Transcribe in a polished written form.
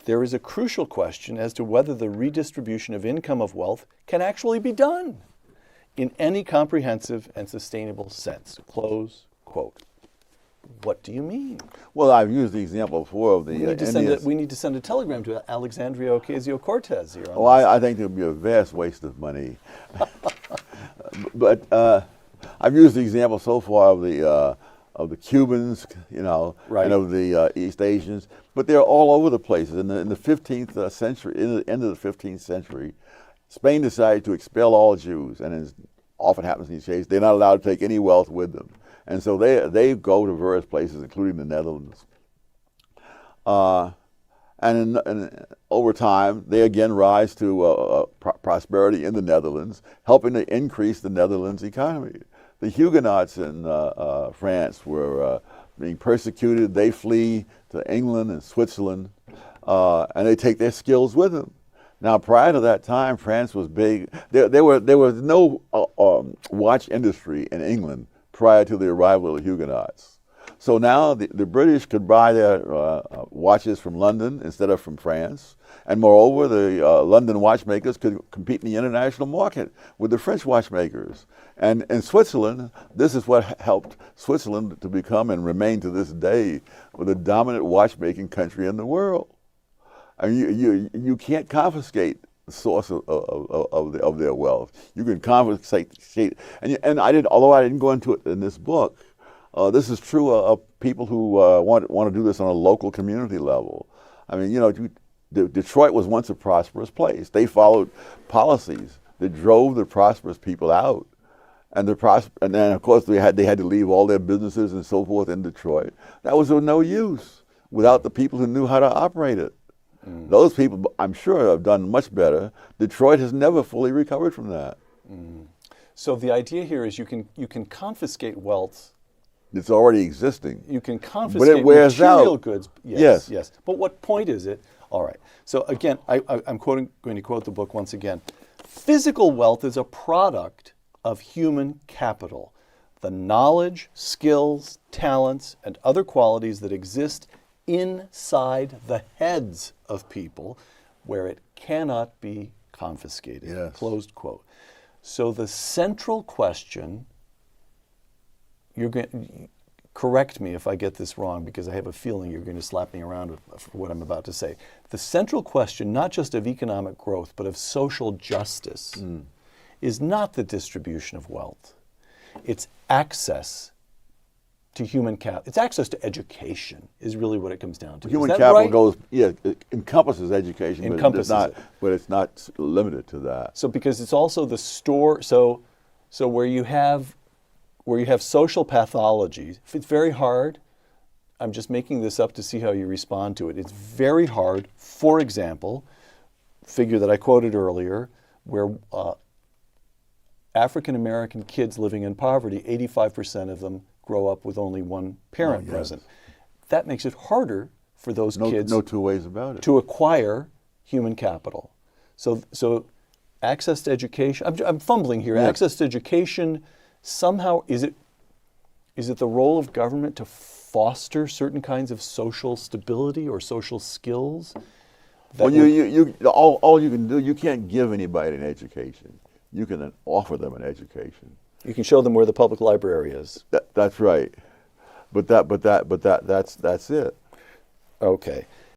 there is a crucial question as to whether the redistribution of income of wealth can actually be done in any comprehensive and sustainable sense. Close quote. What do you mean? Well, I've used the example before of the we need to send a telegram to Alexandria Ocasio-Cortez here. Oh, I think it would be a vast waste of money. But I've used the example so far of the Cubans, Right. and of the East Asians, but they're all over the place. In the 15th century, in the end of the 15th century, Spain decided to expel all Jews, and as often happens in these cases, they're not allowed to take any wealth with them. And so they go to various places, including the Netherlands. And over time, they again rise to prosperity in the Netherlands, helping to increase the Netherlands economy. The Huguenots in France were being persecuted. They flee to England and Switzerland, and they take their skills with them. Now, prior to that time, France was big. There was no watch industry in England prior to the arrival of the Huguenots. So now the British could buy their watches from London instead of from France. And moreover, the London watchmakers could compete in the international market with the French watchmakers. And in Switzerland, this is what helped Switzerland to become and remain to this day the dominant watchmaking country in the world. I mean, you can't confiscate the source of their wealth. You can confiscate, and although I didn't go into it in this book, this is true of people who want to do this on a local community level. I mean, Detroit was once a prosperous place. They followed policies that drove the prosperous people out, and then of course they had to leave all their businesses and so forth in Detroit. That was of no use without the people who knew how to operate it. Those people, I'm sure, have done much better. Detroit has never fully recovered from that. So the idea here is you can confiscate wealth. It's already existing. You can confiscate but it wears material out. goods. Yes. Yes. But what point is it? All right. So again, I'm going to quote the book once again. Physical wealth is a product of human capital. The knowledge, skills, talents, and other qualities that exist inside the heads of people where it cannot be confiscated. Yes. Closed quote. So the central question, you're going, correct me if I get this wrong because I have a feeling you're going to slap me around for what I'm about to say. The central question, not just of economic growth, but of social justice, is not the distribution of wealth. It's access to human capital. It's access to education is really what it comes down to. Human is that capital right? it encompasses education, but it's not limited to that. So because it's also the store, so where you have social pathologies, it's very hard. I'm just making this up to see how you respond to it. It's very hard, for example, figure that I quoted earlier, where African-American kids living in poverty, 85% of them grow up with only one parent present. That makes it harder for those kids no two ways about it. to acquire human capital. So access to education, I'm fumbling here, access to education, somehow, is it the role of government to foster certain kinds of social stability or social skills? Well, all you can do, you can't give anybody an education. You can offer them an education. You can show them where the public library is. That's right, but that's it. Okay.